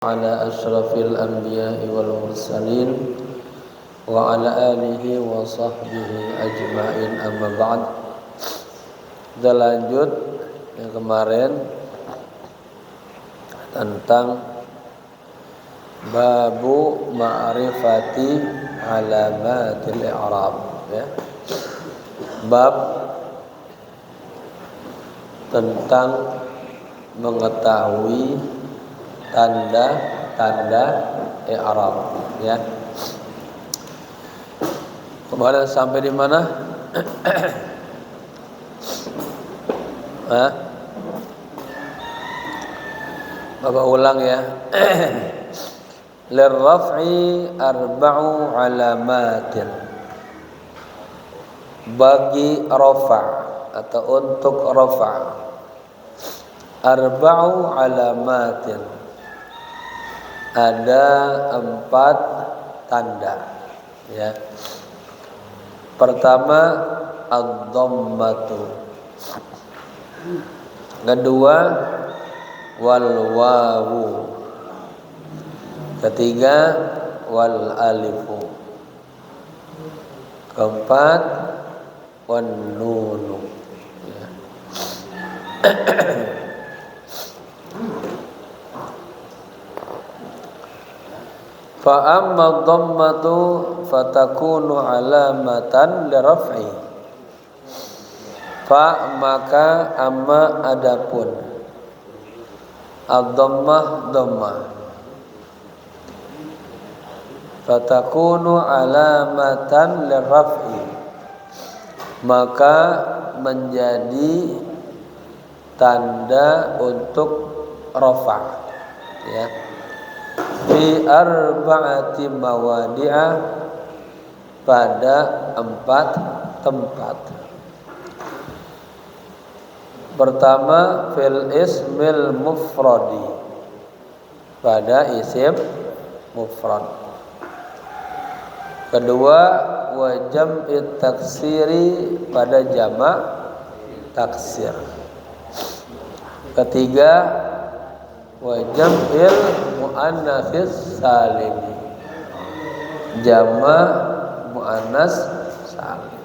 على أشرف الأنبياء والمرسلين وعلى آله وصحبه أجمعين أما بعد. Kita lanjut yang kemarin tentang babu ma'rifati alamatil i'rab, ya. Bab tentang mengetahui tanda-tanda i'rab, ya. Kemarin sampai di mana? Bapak ulang ya. Lirraf'i arba'u alamatin. Bagi rafa' atau untuk rafa' arba'u alamatin, ada 4 tanda, ya. Pertama ad-dhammatu, kedua wal wawu, ketiga wal alifu, keempat wan nunu, ya. Fa amma dhammatu fatakunu alamatan liraf'i. Fa maka amma adapun ad-dhammah dhammah, fatakunu alamatan liraf'i, maka menjadi tanda untuk rafa', ya. Fi arba'ati mawadi'a, pada 4 tempat. Pertama fil ismil mufradi, pada isim mufrad. Kedua wa jam'i taksiri, pada jamak taksir. Ketiga wa jam'il muannatsis salim, jamak muannas salim.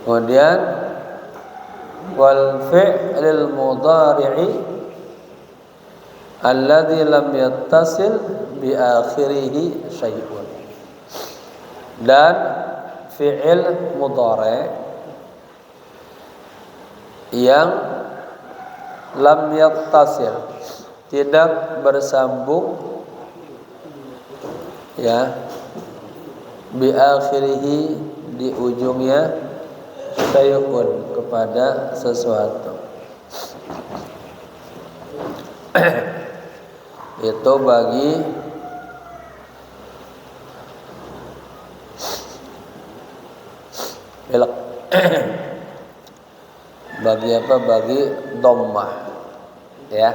Kemudian wal fi'lil mudhari'i alladzi lam yattasil bi akhirih syai'un, dan fi'il mudhari' yang lam yattasil, tidak bersambung, ya, bi akhirih, di ujungnya, syai'un, kepada sesuatu. Itu bagi bagi apa? Bagi dhammah, ya.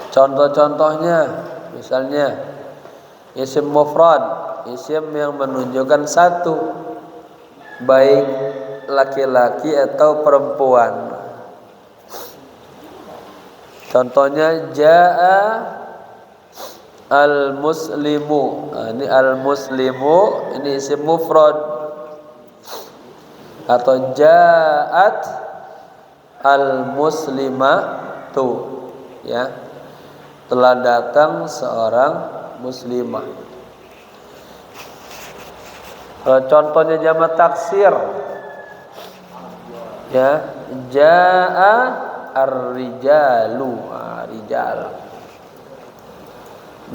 Contoh-contohnya misalnya isim mufrad, isim yang menunjukkan satu, baik laki-laki atau perempuan. Contohnya jaa al-muslimu. Ini al-muslimu, ini isim mufrad. Atau jaat al-muslimatu, ya, telah datang seorang muslimah. Contohnya jamak taksir, ya, jaa ar-rijalu, rijal.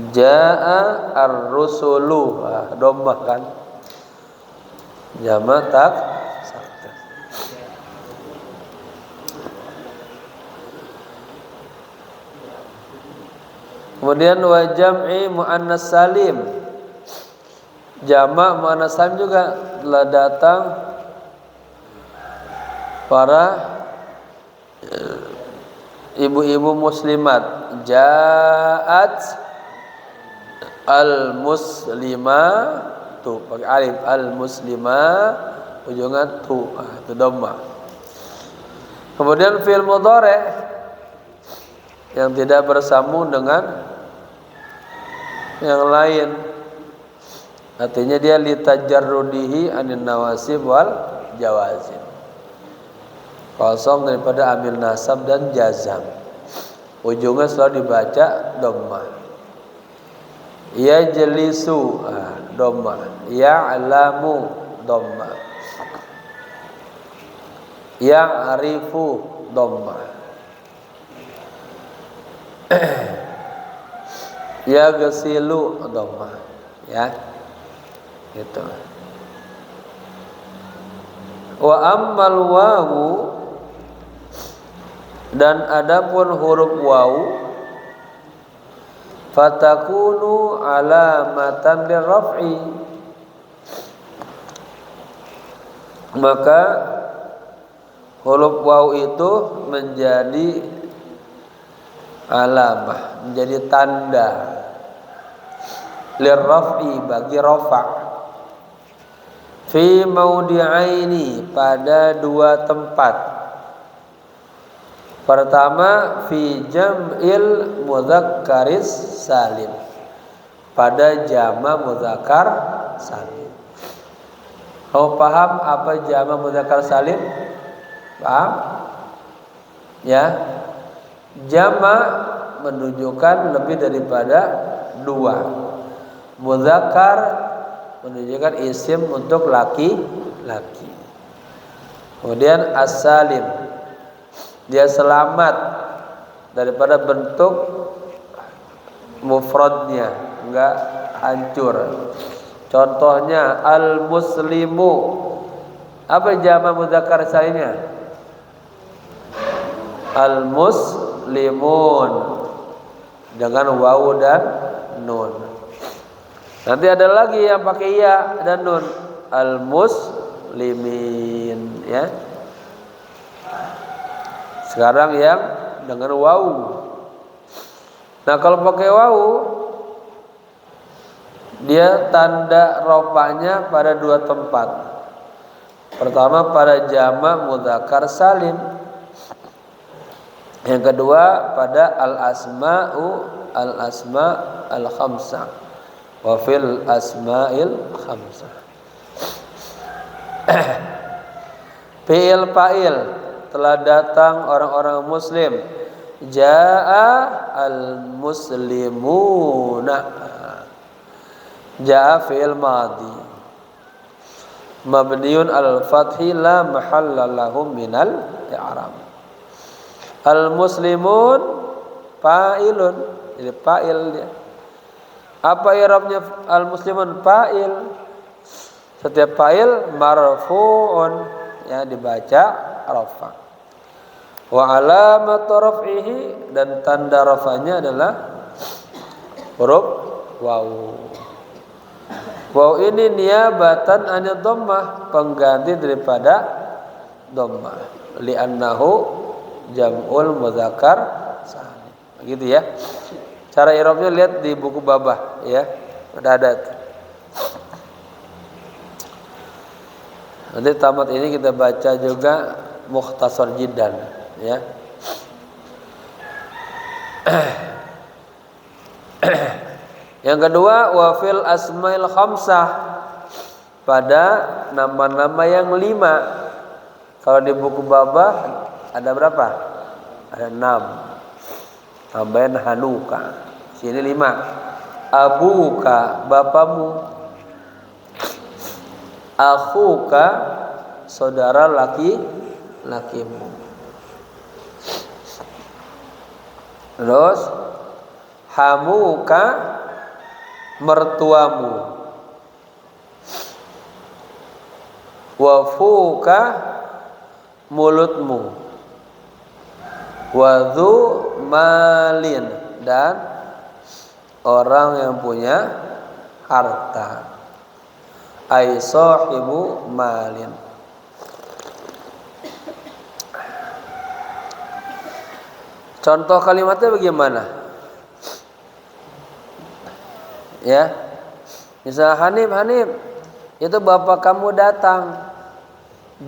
Jaa ar-rusulu, dhammah kan, jamak taksir. Kemudian wa jam'i muannas salim, jamak muannas salim juga telah datang para ibu-ibu muslimat. Ja'at al-muslimatu, pakai alif, al-muslimah, ujungnya tu, itu dhammah. Kemudian fi'il mudhari' yang tidak bersambung dengan yang lain. Artinya dia litajarrudihi anin nawasib wal jawazim, kosong daripada amil nasab dan jazam. Ujungnya selalu dibaca dhammah. Yajlisu dhammah, ya'lamu dhammah, ya'rifu dhammah, yaghsilu dhammah, ya gitu. Wa ammal wawu, dan adapun huruf wawu, fatakunu alamatan lirraf'i, maka huruf wawu itu menjadi alamah, menjadi tanda lirraf'i, bagi rafa', fi maudi'aini, pada dua tempat. Pertama, fi jam'il mudzakkaris salim, pada jama' mudzakkar salim. Kamu paham apa jama' mudzakkar salim? Paham? Ya. Jama' menunjukkan lebih daripada dua. Mudzakkar menunjukkan isim untuk laki-laki. Kemudian as-salim, dia selamat daripada bentuk mufradnya, enggak hancur. Contohnya al-muslimu, apa jama' mudzakkar salimnya? Al-muslimun, dengan wawu dan nun. Nanti ada lagi yang pakai ya dan nun, al-muslimin, ya. Sekarang yang dengan wawu. Nah, kalau pakai wawu, dia tanda rofanya pada dua tempat. Pertama pada jama' mudzakkar salim. Yang kedua pada al-asma' al-khamsah. Wa fil asma'il khamsah. Fi'il fa'il, telah datang orang-orang muslim. Ja'a al-muslimuna. Ja'a fi'il madhi mabniun al-fathi la mahalla lahu minal i'rab. Al-muslimun fa'ilun, jadi fa'il dia. Apa i'rabnya al-muslimun? Fa'il. Setiap fa'il marfu'un, ya, dibaca rafa'. Wa alamat raf'ihi, dan tanda rafa'nya adalah huruf wawu. Wawu ini niyabatan anil dhammah, pengganti daripada dhammah. Li'annahu jam'ul mudzakkar salim. Begitu ya. Cara i'rabnya lihat di buku Babah, ya. Ada. Nanti tamat ini kita baca juga Mukhtasar Jiddan, ya. Yang kedua, wa fil asmail khamsah, pada nama-nama yang 5. Kalau di buku Babah ada berapa? Ada 6. Tambahin hanuka. Sini 5. Abuka, bapamu. Akhuka, saudara laki-lakimu. Terus hamuka, mertuamu. Wafuka, mulutmu. Wadhu malin, dan orang yang punya harta. Ai sahibu malin. Contoh kalimatnya bagaimana? Ya. Misal Hanif, itu bapak kamu datang.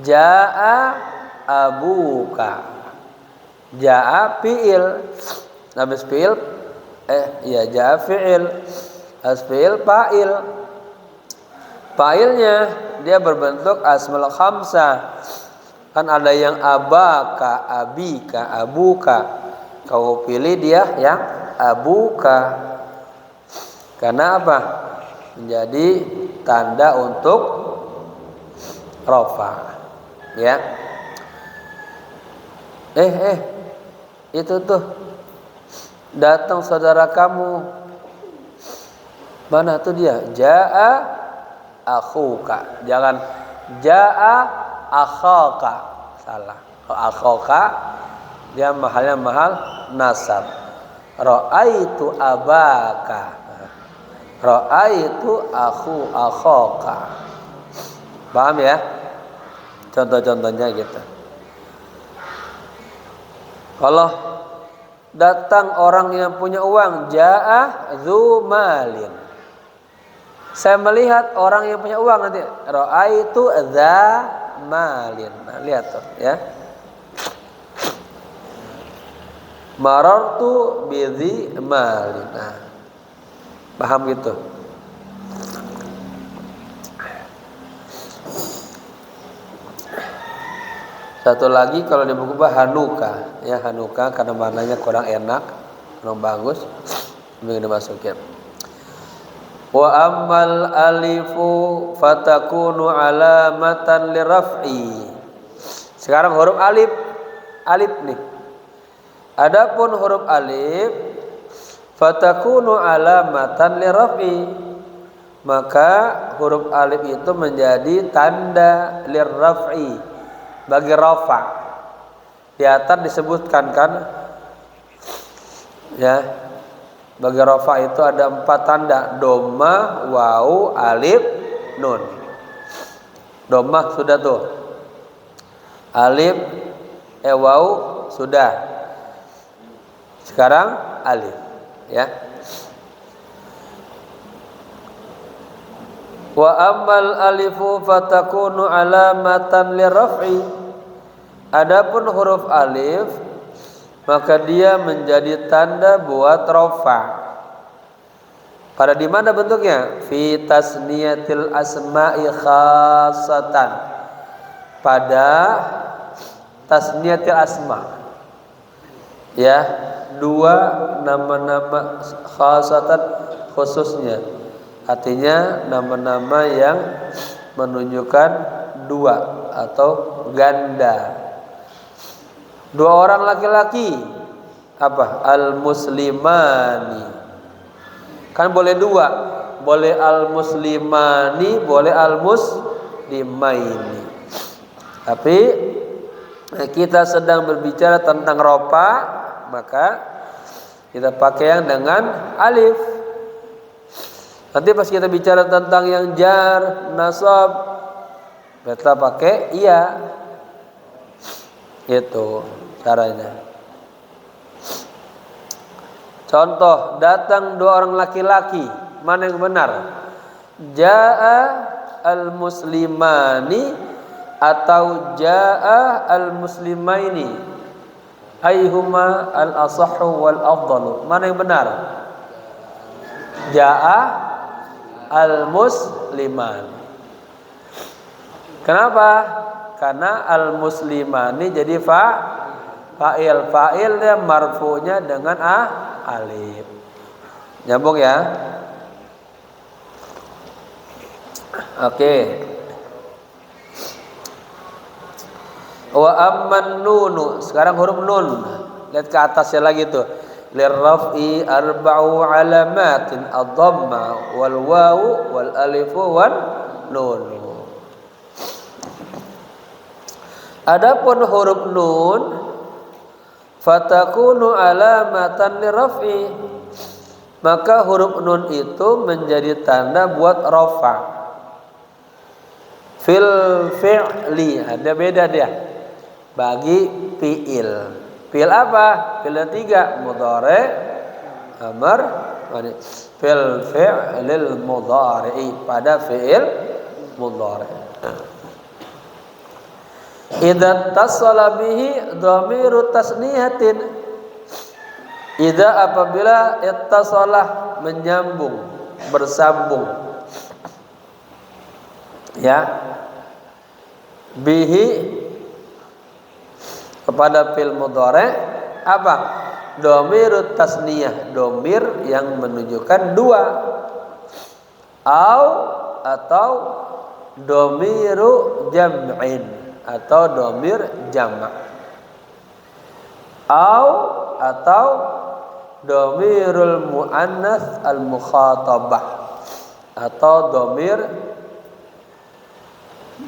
Ja'a abuka. Ja'a fi'il, Habis fi'il jaa fi'il. Habis fi'il fa'il. Fa'ilnya dia berbentuk asmaul khamsah. Kan ada yang abaka, abika, abuka. Kau pilih dia yang abuka. Karena apa? Menjadi tanda untuk rafa. Ya. Itu tuh datang saudara kamu. Mana tuh dia? Jaa akhuka. Jangan jaa akhaka. Salah. Kalau akhaka dia mahalnya mahal nasab. Ra'aitu abaka. Ra'aitu akhaka. Paham ya? Contoh-contohnya gitu. Kalau datang orang yang punya uang, jaa dzu malin. Saya melihat orang yang punya uang nanti. Ra'aitu dza malin. Nah, lihat tuh ya. Marartu bi dzi malin. Nah, paham gitu. Satu lagi kalau di buku Hanuka, ya Hanuka karena maknanya kurang enak, kurang bagus, mungkin dimasukin. Wa ammal alifu fatakunu alamatan liraf'i. Sekarang huruf alif, alif nih. Adapun huruf alif fatakunu alamatan liraf'i. Maka huruf alif itu menjadi tanda liraf'i. Bagi rafa. Di atas disebutkan kan ya, bagi rafa itu ada 4 tanda: dhamma, waw, alif, nun. Dhamma sudah tuh, alif, waw sudah. Sekarang alif ya. Wa ammal alifu fatakunu alamatan liraf'i. Adapun huruf alif maka dia menjadi tanda buat rafa. Pada di mana bentuknya? Fi tasniyatil asma'i khassatan. Pada tasniyatil asma. Ya, 2 nama-nama khassatan khususnya. Artinya nama-nama yang menunjukkan 2 atau ganda. 2 orang laki-laki apa? Al-muslimani. Kan boleh 2. Boleh al-muslimani, boleh al-muslimaini. Tapi kita sedang berbicara tentang rafa, maka kita pakai yang dengan alif. Nanti pas kita bicara tentang yang jar, nasab, kita pakai iya. Itu caranya. Contoh, datang 2 orang laki-laki, mana yang benar? Jaa al-muslimani atau jaa al-muslimaini? Ayyuhuma al-asahhu wal afdalu? Mana yang benar? Jaa al-musliman. Kenapa? Karena al-muslimani jadi fa'il. Fa'ilnya marfu'nya dengan alif. Nyambung ya? Oke. Wa amman nunu. Sekarang huruf nun. Lihat ke atasnya lagi tuh. Lirraf'i arba'u alamatin ad-dhamma wal wawu wal alifu wan nun. Adapun huruf nun fatakunu alamatan lirraf'i, maka huruf nun itu menjadi tanda buat rafa. Fil fi'li ada beda dia bagi fi'il. Fi'il apa? Fi'il 3, mudhari, amr, fil fi'lil mudhari, pada fi'il mudhari. Idza tasala bihi dhamiru tasniyatin. Idza apabila ittasalah menyambung, bersambung. Ya. Bihi kepada fil mudhari apa? Dhamirut tasniyah, dhamir yang menunjukkan dua. Atau dhamiru jam'in atau dhamir jama'. Atau dhamirul muannats al mukhatabah atau dhamir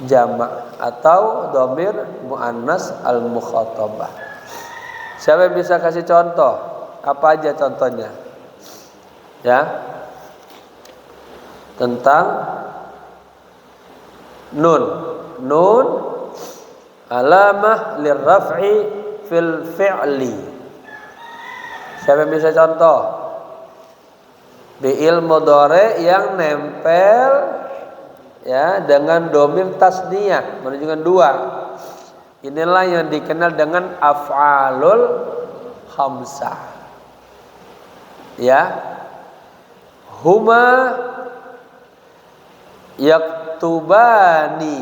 jama' atau dhamir muannats al mukhatabah. Siapa yang bisa kasih contoh? Apa aja contohnya? Ya. Tentang nun alamah lirraf'i fil fi'li. Siapa yang bisa contoh? Fi'il mudhari yang nempel ya dengan dhamir tasniyah menunjukkan dua. Inilah yang dikenal dengan af'alul khamsah. Ya. Huma yaktubani.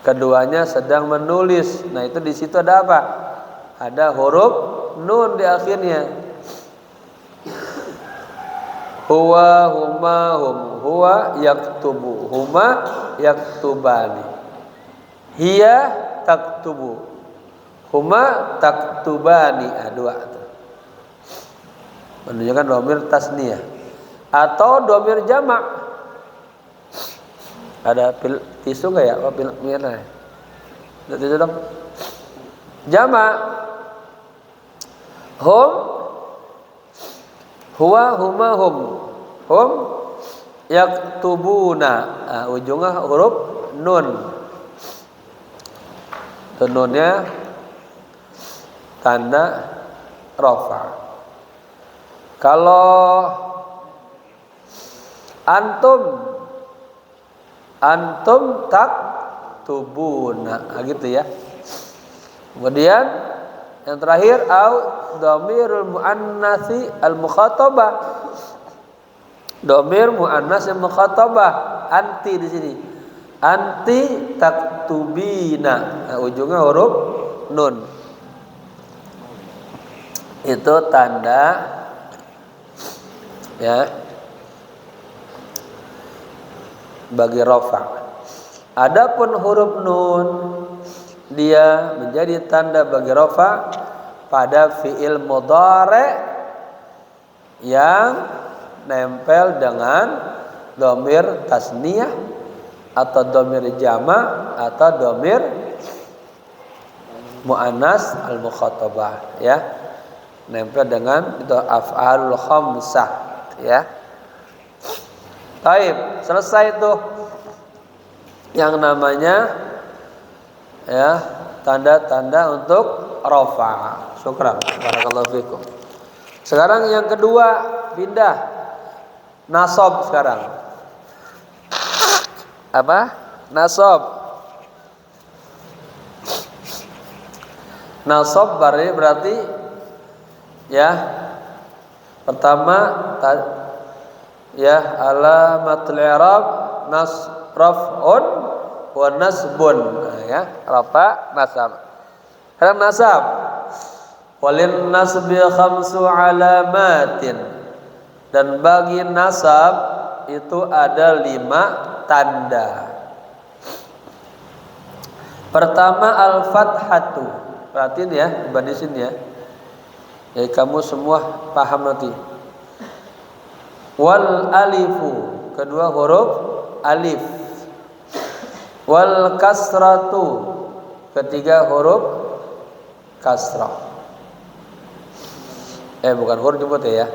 Keduanya sedang menulis. Nah, itu di situ ada apa? Ada huruf nun di akhirnya. Huwa, huma, hum. Huwa yaktubu. Huma yaktubani. Hiya taktubu. Huma taktubani. Dua. Menunjukkan dhamir tasniyah. Atau dhamir jama'. Ada tisu nggak ya? Oh, mirna. Ada tisu dong. Jama'. Hum. Huwa, huma, hum. Hum yaktubuna. Ujungnya huruf nun. Nunnya tanda rafa. Kalau antum taktubuna, gitu ya. Kemudian yang terakhir dhamirul muannatsi al mukhatabah. Dhamir muannats al mukhatabah, anti di sini. Anti taktubina. Ujungnya huruf nun. Itu tanda ya bagi rafa. Adapun huruf nun dia menjadi tanda bagi rafa pada fi'il mudhari yang nempel dengan dhamir tasniyah atau dhamir jama' atau dhamir muannats al mukhatabah, ya. Nempel dengan itu af'alul khamsah, ya. Baik, selesai itu yang namanya ya tanda-tanda untuk rafa. Syukran. Barakallahu fikum. Sekarang yang kedua, pindah nasab sekarang. Apa? Nasab. Nasab berarti ya pertama ya alamatul i'rab raf'un wa nasbun, ya, rafa nasab. Sekarang nasab. Walin nasbi khamsu alamatin. Dan bagi nasab itu ada 5 tanda. Pertama al-fathatu. Perhatiin ya, barisin ya. Ya kamu semua paham nanti. Wal alifu, kedua huruf alif. Wal kasratu, ketiga huruf kasrah. Bukan huruf jemput ya.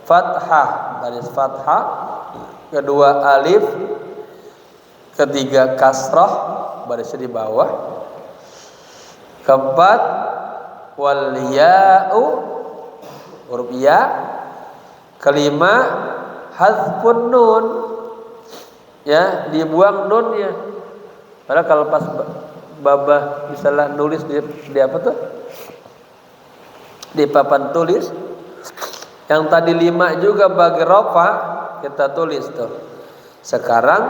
Fathah, baris fathah. Kedua alif. Ketiga kasrah, barisnya di bawah. Keempat wal ya'u, huruf ya. Kelima hazfun nun, ya, dibuang nunnya. Padahal kalau pas babah misalnya nulis di apa tuh? di papan tulis. Yang tadi 5 juga bagi rafa kita tulis tuh. Sekarang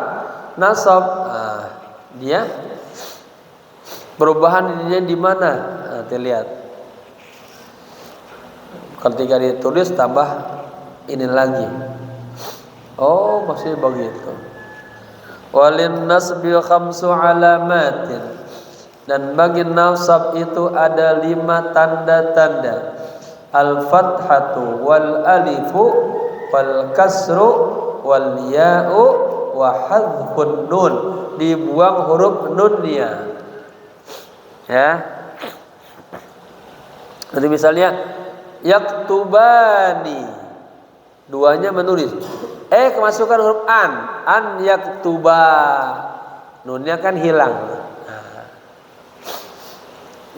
nasab, dia perubahan ininya di mana? Nanti lihat. Ketika ditulis tambah ini lagi. Oh, masih begitu. Walin nasbi khamsu alamatin, dan bagi nasab itu ada 5 tanda-tanda. Al-fathatu wal alifu wal kasru wal ya'u wa hadfun nun, dibuang huruf nunnya. Ya. Jadi misalnya yaktubani, duanya menulis. Kemasukan huruf an yaktuba, nunnya kan hilang.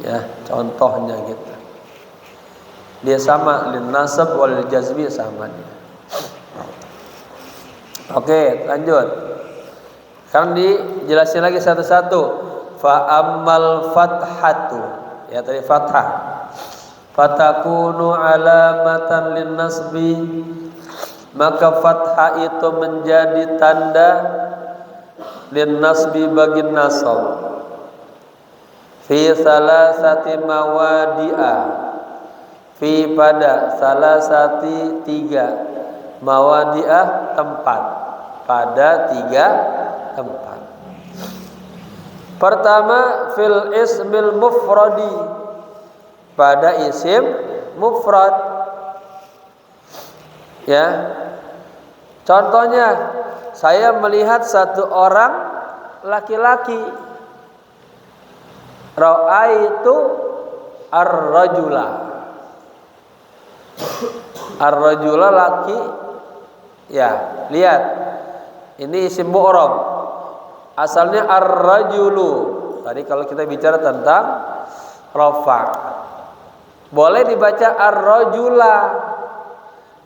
Ya, contohnya gitu. Dia sama lin nasab wal jazmi sama dia. Oke, lanjut. Sekarang dijelasin lagi satu-satu. Fa ammal fathatu, ya tadi fathah. Fatakunu alamatan lin nasbi, maka fathah itu menjadi tanda lin nasbi bagi nasab. Fi salasati mawadi'a, fi pada salasati 3, mawadi'ah tempat, pada 3 tempat. Pertama fil ismil mufradi, pada isim mufrad. Ya. Contohnya, saya melihat satu orang laki-laki. Ra'aitu ar-rajula. Ar-rajula laki. Ya, lihat. Ini isim mu'rab. Asalnya ar-rajulu. Tadi kalau kita bicara tentang rafa, boleh dibaca ar-rajula.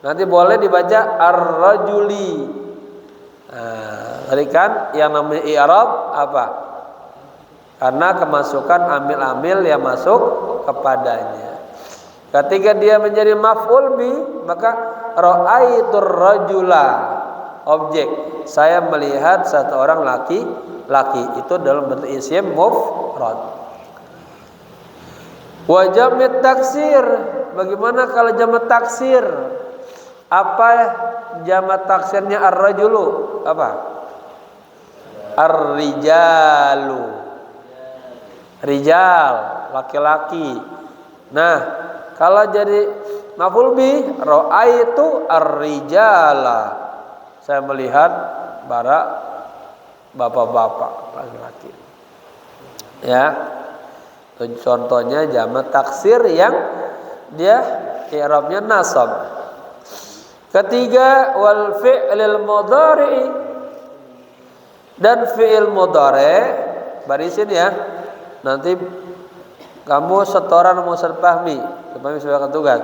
Nanti boleh dibaca ar-rajuli. Tadi kan yang namanya i'rab apa? Karena kemasukan amil-amil yang masuk kepadanya. Ketika dia menjadi maf'ul bi, maka ra'aitur rajula, objek. Saya melihat satu orang laki-laki, itu dalam bentuk isim mufrad. Wa jam'ut taksir, bagaimana kalau jamak taksir? Apa jamak taksirnya ar-rajulu? Apa? Ar-rijalu. Rijal, laki-laki. Nah, kalau jadi maf'ul bi, ra'aitu ar-rijala, saya melihat para bapak-bapak laki-laki. Ya. Contohnya jamak taksir yang dia i'rabnya nasab. Ketiga, wal fi'lil mudhari, dan fi'il mudhari, barisin ya. Nanti kamu setoran sama Ustaz Fahmi sebagai tugas.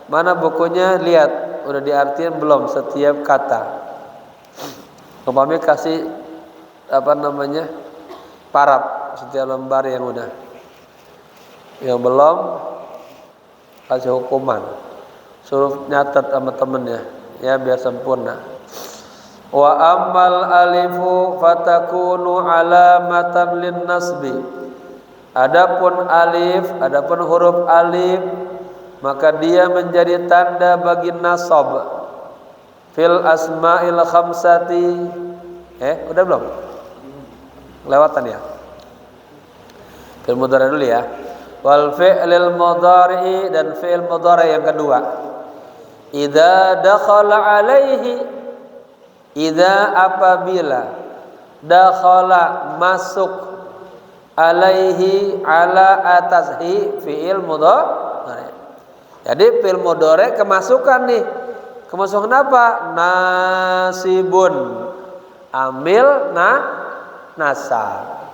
Mana bukunya, lihat udah diartiin belum setiap kata. Fahmi kasih paraf setiap lembar yang udah. Yang belum kasih hukuman. Suruh nyatet sama temennya ya biar sempurna. Wa ammal alifu fatakunu alamatan lin nasbi. Adapun alif, adapun huruf alif, maka dia menjadi tanda bagi nasab. Fil asma'il khamsati. Udah belum? Lewatan ya. Fi'il mudhari dulu ya. Wal fi'lil mudhari, dan fi'il mudhari yang kedua. Idza dakhala alaihi, idza apabila dakhala masuk, alaihi ala atashi fi'il mudhari. Jadi fi'il mudhari kemasukan nih. Kemasukan apa? Nasibun. Amil nasab.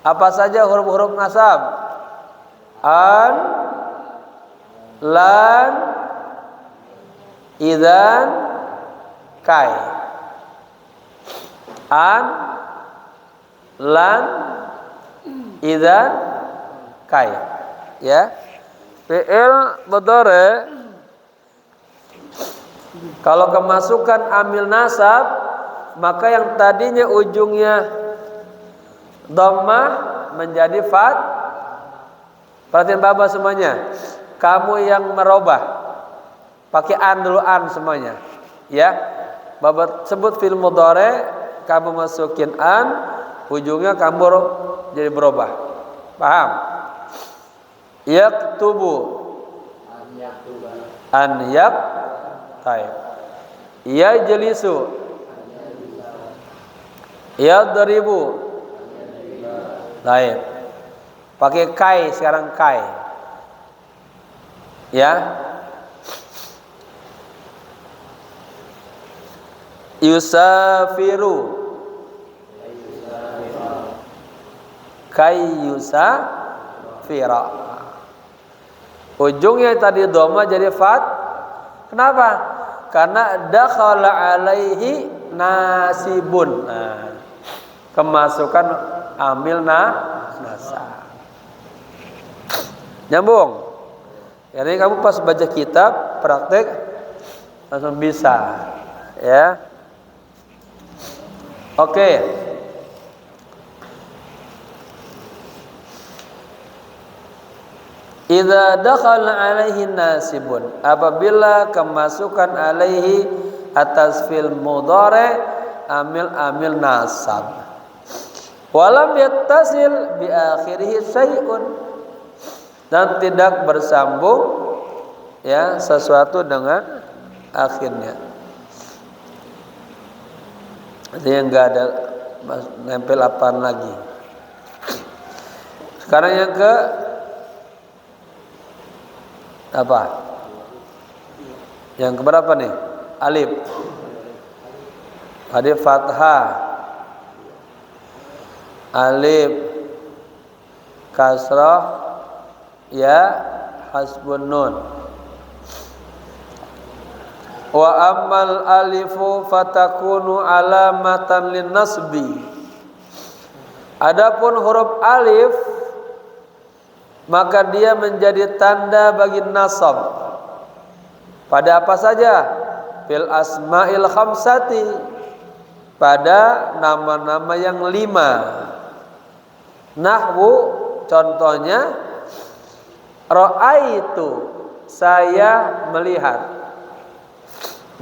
Apa saja huruf-huruf nasab? An, lan, idzan, kai. An, lan, idzan, kai. Ya. Fi'il mudhari kalau kemasukan amil nasab, maka yang tadinya ujungnya dhammah menjadi fat. Perhatian Bapak semuanya. Kamu yang merubah, pakai an dulu, an semuanya. Ya. Bapak sebut fi'il mudhari, kamu masukin an, ujungnya kamu jadi berubah. Paham? Yaktubu. An yak. Taib. Yajlisu. Yadribu. Taib. Pakai kai sekarang, kai. Ya. Yusafiru. Kai yusafira. Ujungnya tadi dhamma jadi fat. Kenapa? Karena dakhala alaihi nasibun. Nah, kemasukan amil nasab. Nyambung. Jadi kamu pas baca kitab praktek langsung bisa, ya. Oke. Idza dakhala alaihi nasibun, apabila kemasukan alaihi atas fi'il mudhari amil nasab. Walam yattasil bi akhirih syai'un, dan tidak bersambung ya sesuatu dengan akhirnya. Artinya enggak ada nempel apaan lagi. Sekarang yang ke apa? Yang keberapa nih? Alif. Alif fathah. Alif kasrah, ya hasbun nun. Wa ammal alifu fatakunu alamatan lin nasbi. Adapun huruf alif maka dia menjadi tanda bagi nasab. Pada apa saja? Fil asma'il khamsati, pada nama-nama yang 5. Nahwu contohnya, ra'aitu, saya melihat.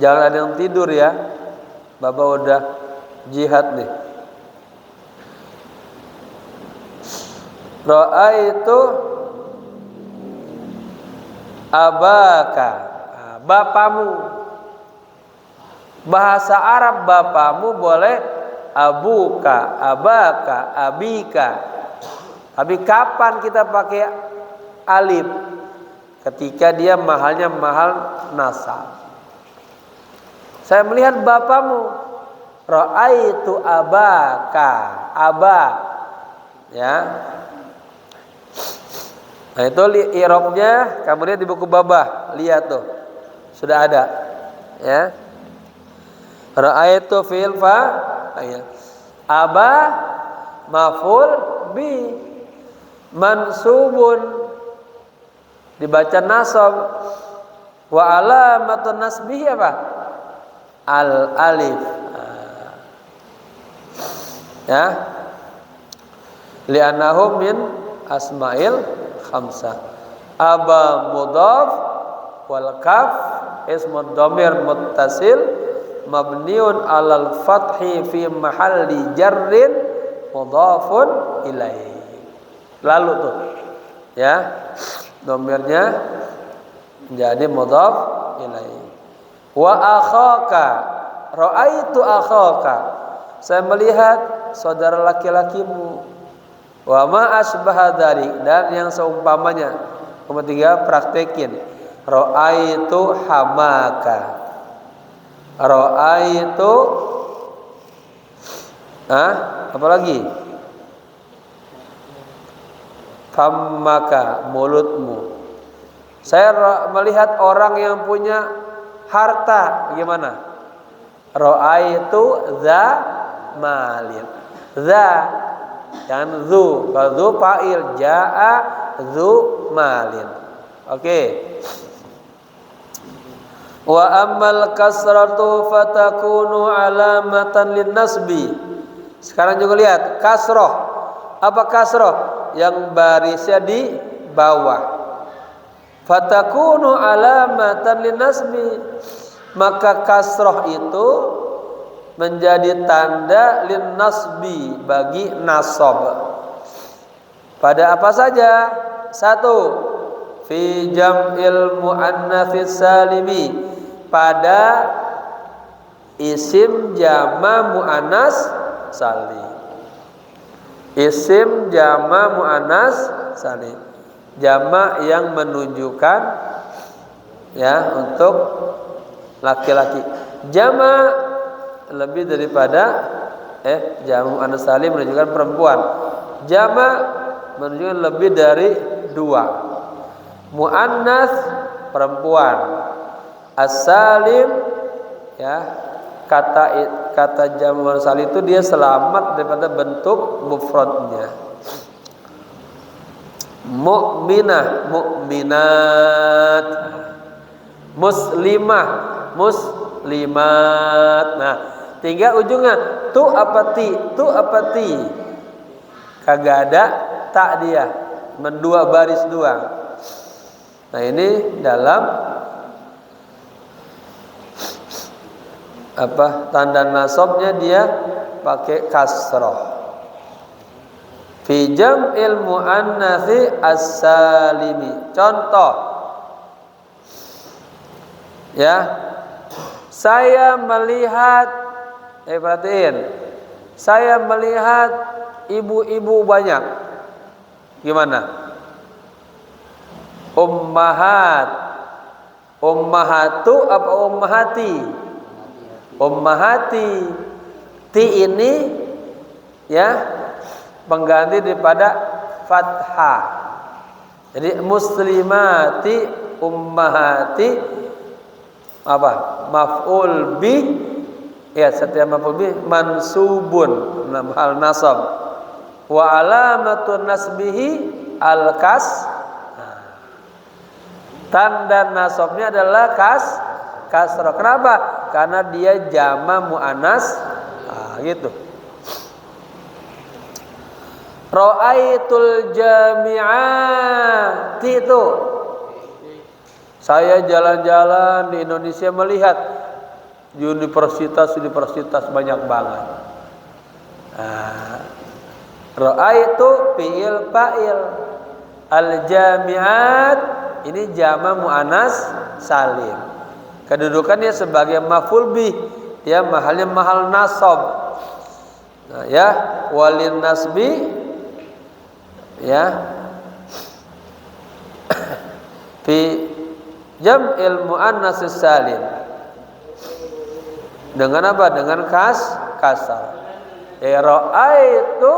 Jangan ada yang tidur ya. Bapak udah jihad nih. Ra'aitu abaka, bapamu. Bahasa Arab bapamu boleh abuka, abaka, abika. Tapi kapan kita pakai alif? Ketika dia mahalnya mahal nasab. Saya melihat bapamu. Ra'aitu abaka, aba. Ya. Nah itu i'rabnya kamu lihat di buku Babah, lihat tuh. Sudah ada. Ya. Ra'aitu fi'il fa'il. Aba maf'ul bi, mansubun, dibaca nasab. Wa alamatun nasbihi apa? Al alif. Ya. Li'annahu min asma'il khamsah. Aba mudhaf wal kaf ismu dhamir muttasil mabniun alal fathi fi mahalli jarrin mudhafun ilaih. Lalu tuh ya, dhamirnya menjadi mudhaf ilaih. Wa akhaka, ra'aitu akhaka, saya melihat saudara laki-lakimu. Wa ma asbaha dzalik, dan yang seumpamanya. Ketiga, praktekin. Ra'aitu hamaka. Ra'aitu apa lagi? Fammaka, mulutmu. Saya melihat orang yang punya harta. Gimana? Ra'aitu dza malin. Dza, jangan zu. Kalau zu fa'il, ja'a zu malin. Oke. Wa ammal kasratu fatakunu alamatan linnasbi. Sekarang juga lihat kasroh. Apa kasroh? Yang barisnya di bawah. Fatakunu alamatan linnasbi. Maka kasroh itu menjadi tanda linnasbi bagi nasab. Pada apa saja? Satu, fi jam'il muannatsis salimi, pada isim jama muannas salim. Isim jama muannas salim, jama yang menunjukkan ya untuk laki-laki. Jama lebih daripada jama muannas salim menunjukkan perempuan. Jama menunjukkan lebih dari dua. Muannas perempuan. As-salim ya, kata jamu salim itu dia selamat daripada bentuk mufradnya. Mukminah, mukminat. Muslimah, muslimat. Nah, tinggal ujungnya tu apa ti, tu apa ti. Kagak ada tak dia, mendua baris dua. Nah, ini dalam tanda nasabnya dia pakai kasrah. Fi jam'il muannatsi as-salimi. Contoh. Ya. Saya melihat perhatiin. Saya melihat ibu-ibu banyak. Gimana? Ummahat. Ummahatu apa ummahati? Ummahati. Ti ini ya pengganti daripada fathah. Jadi muslimati, ummahati apa? Maf'ul bi, ya setiap maf'ul bi mansubun dalam hal nasab. Wa alamatun nasbihi al-kas. Tanda nasabnya adalah kasrah. Kenapa? Karena dia jama muannas gitu. Ra'aitul jami'ati itu. Saya jalan-jalan di Indonesia melihat universitas banyak banget. Ra'aitu fi'il fa'il. Al-jami'at ini jama muannas salim. Kedudukannya sebagai maf'ul bih, dia mahalnya mahal nasab. Nah, ya, walin nasbi ya fi jam'il muannas salim. Dengan apa? Dengan kasar. Ra'aitu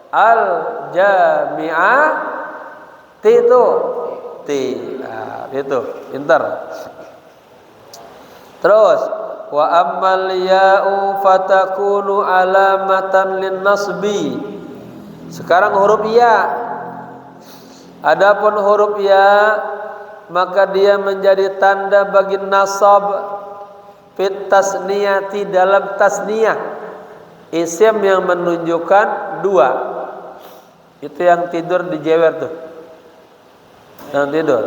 al jami'ah itu itu pintar. Terus wa ammal ya'u fatakunu alamatan lin nasbi. Sekarang huruf ya. Adapun huruf ya maka dia menjadi tanda bagi nasab fit tasniyati, dalam tasniyah. Isim yang menunjukkan dua. Itu yang tidur dijewer tuh. Yang tidur.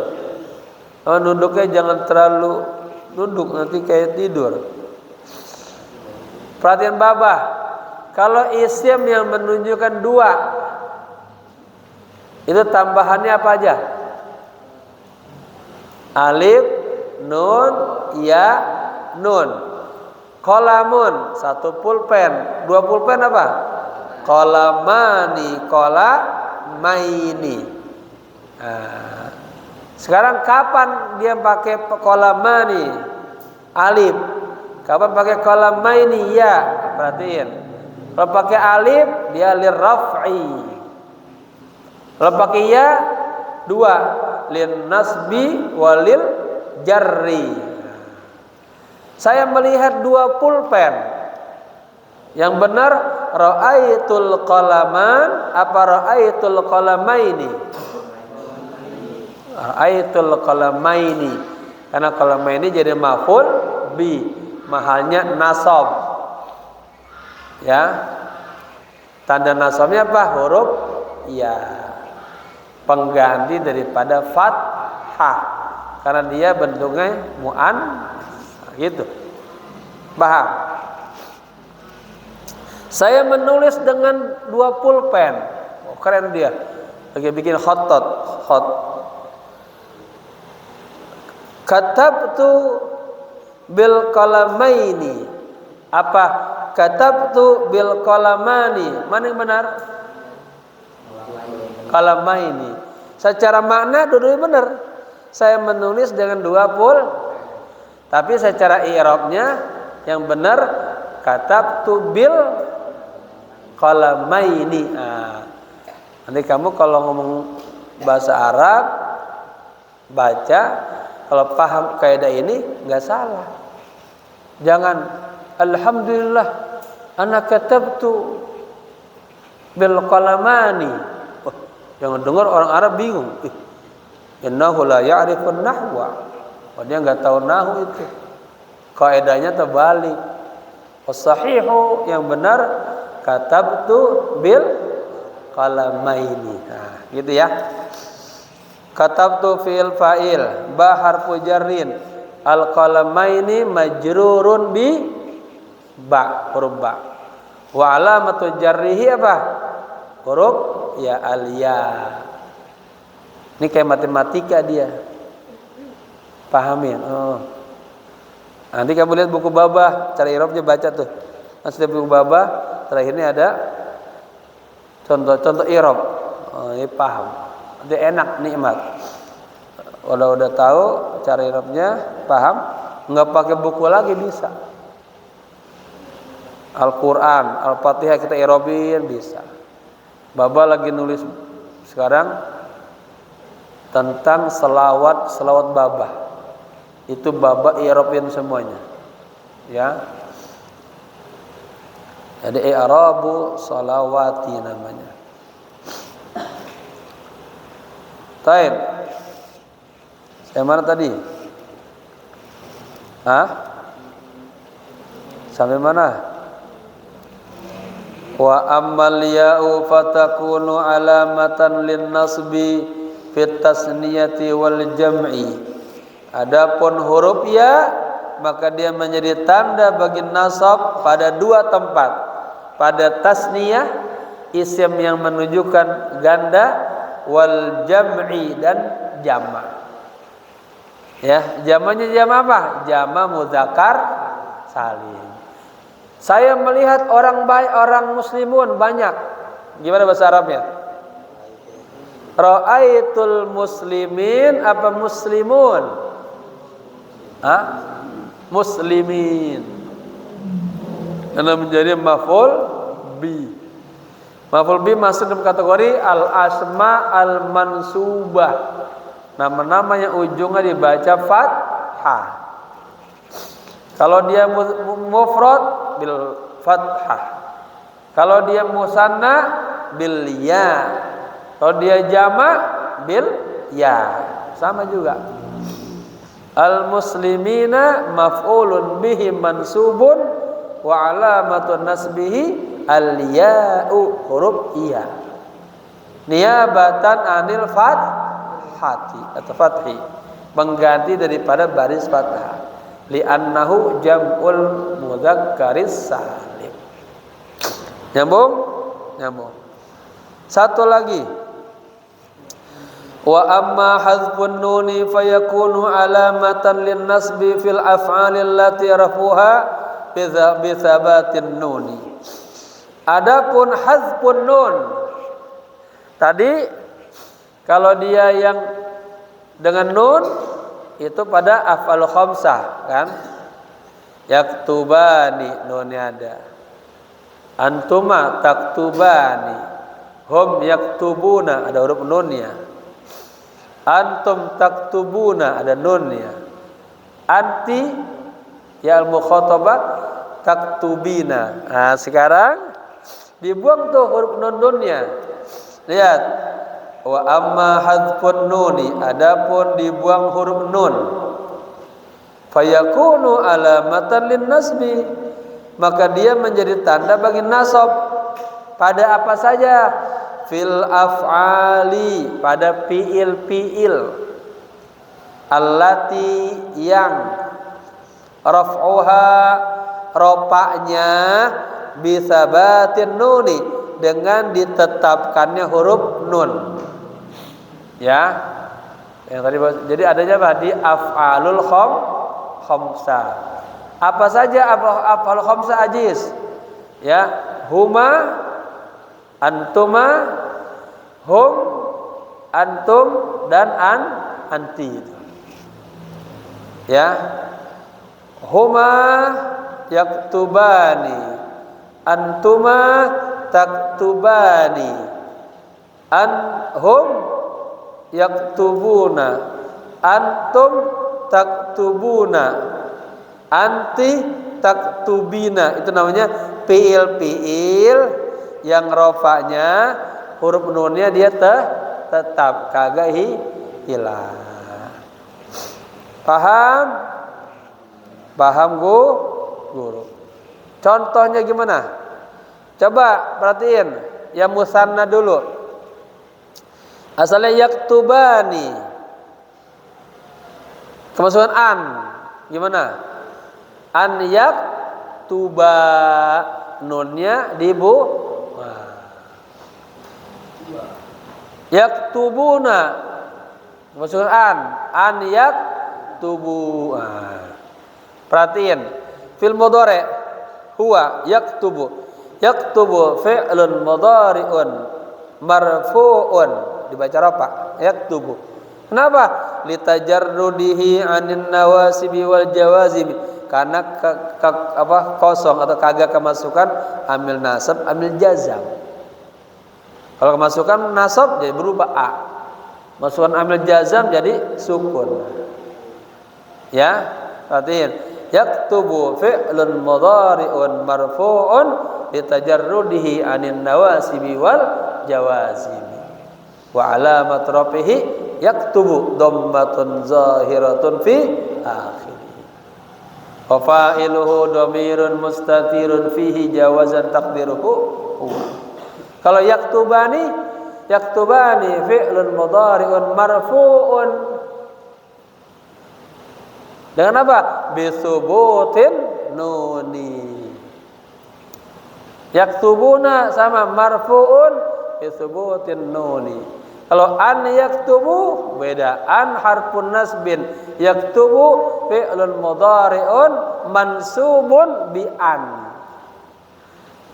Nunduknya jangan terlalu duduk, nanti kayak tidur. Perhatian Babah, kalau isim yang menunjukkan dua, itu tambahannya apa aja? Alif, nun, ya, nun. Qalamun, satu pulpen. Dua pulpen apa? Qalamani, qalamaini. Sekarang kapan dia pakai qalamani? Alif. Kapan pakai qalamaini? Ya. Perhatiin. Kalau pakai alif dia lirraf'i. Kalau pakai ya dua, lin nasbi walil jarri. Saya melihat dua pulpen. Yang benar ra'aitul qalaman apa ra'aitul qalamaini? Ra'aitul qalamaini. Karena qalamaini jadi maf'ul bi, mahalnya nasab. Ya. Tanda nasabnya apa? Huruf ya. Pengganti daripada fathah. Karena dia bentuknya gitu. Paham? Saya menulis dengan 2 pulpen. Oh, keren dia. Lagi bikin khot. Katabtu bil qalamaini. Apa? Katabtu bil qalamani. Mana yang benar? Qalamaini. Secara makna dua-duanya benar. Saya menulis dengan 2 pulpen. Tapi secara i'rabnya yang benar katabtu bil qalamaini. Nanti kamu kalau ngomong bahasa Arab baca, kalau paham kaidah ini nggak salah. Jangan alhamdulillah ana katabtu bil qalamani. Jangan dengar orang Arab bingung. Innahu la ya'rifun nahwa. Dia nggak tahu nahu itu. Kaidahnya terbalik. As-sahihu yang benar katabtu bil qalamaini. Nah, gitu ya. Katabtu fi'il fa'il ba harfu jarrin al qalamaini majrurun bi ba, huruf ba. Wa alamatu jarrihi apa? Huruf ya al-ya. Ini kayak matematika dia. Pahamin. Oh. Nanti kamu lihat buku Babah, cara i'rabnya baca tuh. Nanti di buku Babah terakhirnya ada contoh i'rab. Oh, ini paham. Nanti enak, nikmat. Kalau udah tahu cara i'rabnya, paham, enggak pakai buku lagi bisa. Al-Qur'an, Al-Fatihah kita i'rabin bisa. Babah lagi nulis sekarang tentang selawat Babah. Itu babak i'rabin semuanya. Ya. Jadi i'rabu salawati namanya. Taib. Saya mana tadi? Sampai mana? Wa ammal ya'u fatakunu alamatan lin nasbi fit tasniyati wal jam'i. Adapun huruf ya maka dia menjadi tanda bagi nasab pada 2 tempat. Pada tasniyah, isim yang menunjukkan ganda, wal jam'i dan jama'. Ya, jamanya jama' apa? Jama' mudzakkar salim. Saya melihat orang baik, orang muslimun banyak. Gimana bahasa Arabnya? Ra'aitul muslimin apa muslimun? Muslimin. Karena menjadi maf'ul bi. Maf'ul bi masuk dalam kategori al-asma al-mansubah. Nama-nama yang ujungnya dibaca fathah. Kalau dia mufrad bil fathah. Kalau dia musanna bil ya. Kalau dia jama' bil ya. Sama juga. Al-muslimina maf'ulun bihi mansubun wa alamatun nasbihi al-ya'u, huruf iya. Niyabatan anil fathati atau fathi, mengganti daripada baris fathah. Li'annahu jam'ul mudzakkaris salim. Nyambung. Satu lagi. Wa amma hadzfun nuni fayakunu alamatan lin nasbi fil af'alil lati rafuha bi thabatin nuni. Adapun hadzfun nun tadi kalau dia yang dengan nun itu pada af'al khamsah kan? Yaktubani nunnya ada. Antuma taktubani. Hum yaktubuna ada huruf nunnya. Antum taktubuna ada nunnya. Anti ya al-mukhatabah taktubina. Nah, sekarang dibuang tuh huruf nun-nunnya. Lihat. Wa amma hadfun nuni, adapun dibuang huruf nun, fayakunu alamatan lin nasbi, maka dia menjadi tanda bagi nasab. Pada apa saja? Fil af'ali, pada fiil-fiil, allati yang raf'uha rofa'nya bisabatin nuni, dengan ditetapkannya huruf nun. Ya, yang tadi. Jadi adanya apa? Di af'alul khamsah. Apa saja af'alul khamsah ajiz? Ya, huma, antuma, hum, antum, dan anti. Ya, huma yaktubani, antuma taktubani, hum yaktubuna, antum taktubuna, anti taktubina. Itu namanya fiil-fiil yang rofanya huruf nunnya dia tetap, kagak hilang. Paham guru? Contohnya gimana? Coba perhatiin yang musanna dulu. Asalnya yaktubani, kemasukan an, gimana? An yaktuba, nunnya dibu. Yaktubuna, kemasukan an yaktubu. Perhatiin fil mudhari huwa yaktubu. Yaktubu fi'lun mudhari'un marfu'un, dibaca rafa, yaktubu. Kenapa? Litajarrudihi 'anin nawasibi wal jawazim, karena kosong atau kagak kemasukan amil nasab, amil jazam. Kalau kemasukan nasab jadi berubah a, masukan amil jazam jadi sukun. Ya, perhatiin. Yaktubu fi'lun mudhari'un marfu'un litajarrudihi 'anin nawasibi wal jawazim. Wa 'alamat rafihi yaktubu dhammatun zahiratun fi akhirih. Wa fa'iluhu dhamirun mustatirun fihi jawazan taqdiruhu huwa. Kalau yaktubani fi'lun mudhari'un marfu'un dengan apa? Bisubutin nuni. Yaktubuna sama marfu'un bisubutin nuni. Kalau an yaktubu beda. An harfun nasbin, yaktubu fi'lun mudhari'un mansubun bi an.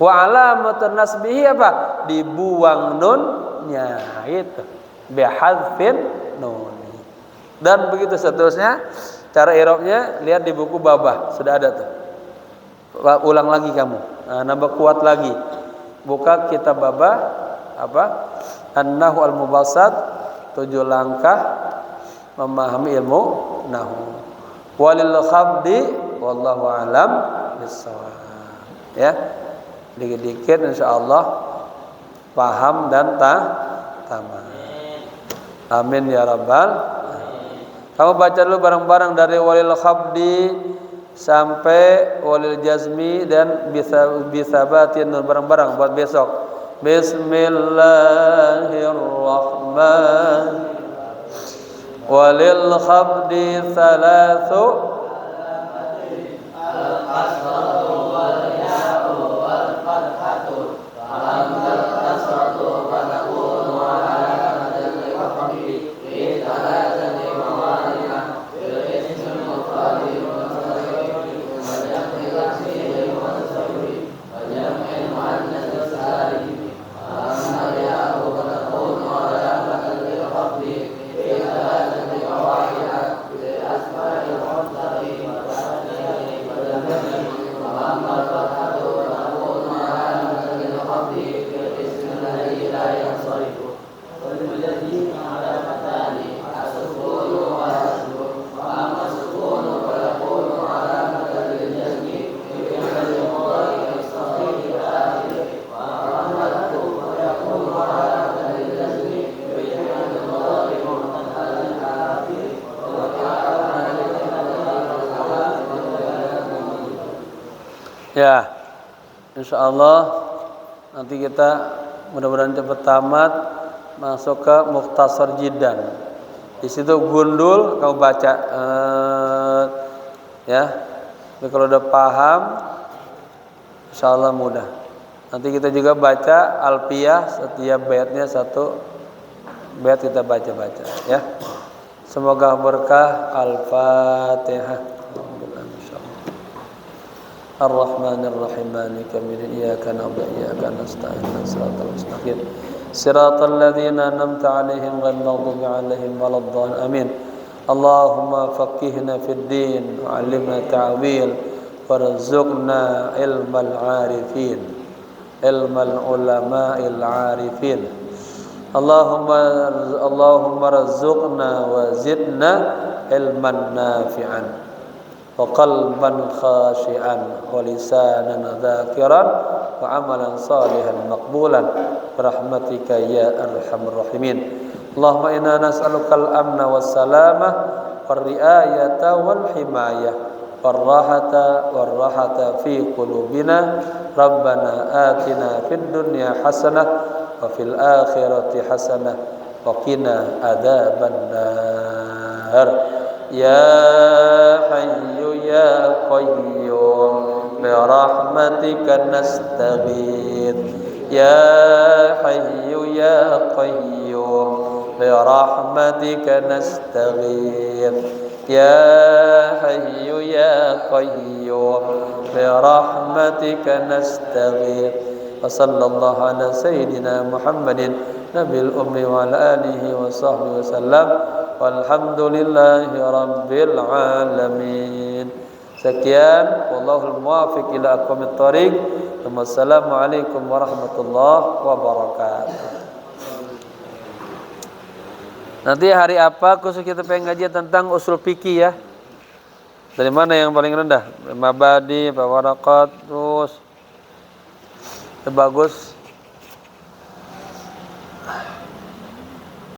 Wa alamatun nasbihi apa? Dibuang nunnya, itu bi hadzfin nuni. Dan begitu seterusnya. Cara i'rabnya lihat di buku Babah, sudah ada tuh. Ulang lagi kamu. Nambah kuat lagi. Buka kitab Babah apa? An-Nahwu al-Mubassat, 7 langkah memahami ilmu nahwu. Walil khabdi wallahu alam bissawab. Ya. Dikit-dikit insyaallah paham dan tamam. Amin ya rabbal. Kamu baca dulu bareng-bareng dari walil khabdi sampai walil jazmi dan bisabatin bareng-bareng buat besok. Bismillahirrahmanirrahim. Walil khabdi thalathu al-qasratu wal ya'u wal fathatu falam al-qasratu wa takunu ala adli khabdi fi thalathati mawadi'ah fil ismil mufradi wa tasrif wa jam'il akhir wa tasrif wa jam'il muannath salim falam al-ya'u wa takunu ala adli khabdi fi thalathati mawadi'ah fil asma'il mufradi wa tasrif wa jam'il Ya, insya Allah nanti kita mudah-mudahan cepat tamat masuk ke Mukhtasar Jiddan. Di situ gundul kau baca ya. Tapi kalau udah paham insya Allah mudah. Nanti kita juga baca Alfiyah, setiap baitnya satu bait kita baca-baca ya. Semoga berkah. Al-Fatihah. Ar-Rahmanir Rahim Maliki Yaumiddin Iyyaka na'budu wa iyyaka nasta'in Shiratal mustaqim Shiratal ladzina an'amta 'alaihim ghairil maghdubi 'alaihim waladdallin amin. Allahumma faqqihna fid din wa 'allimna ta'wil warzuqna ilmal 'arifin ilmal ulama'il 'arifin. Allahumma rzuqna wa zidna ilman nafi'an wa qalban khashi'an wa lisanan dzakiran wa amalan salihan maqbulan birahmatika ya arhamar rahimin. Allahumma inna nas'aluka al-amna was salamah war riayata wal himayah war rahata fi qulubina. Rabbana atina fid dunya hasanah wa fil akhirati hasanah wa qina adzabannar. Ya Hayyu ya Qayyum bi rahmatika nastaghith. Ya Hayyu ya Qayyum bi rahmatika nastaghith. Ya Hayyu ya Qayyum bi rahmatika nastaghith. Wa sallallahu ala sayyidina Muhammadin nabil ummi wa ala alihi wa sahbihi wasallam. Walhamdulillahi rabbil alamin. Sekian, wallahul muwaffiq ila aqwamit thoriq. Wassalamualaikum warahmatullahi wabarakatuh. Nanti hari apa khusus kita pengen ngaji tentang usul fikih ya. Dari mana yang paling rendah? Mabadi, Waraqat, terus bagus.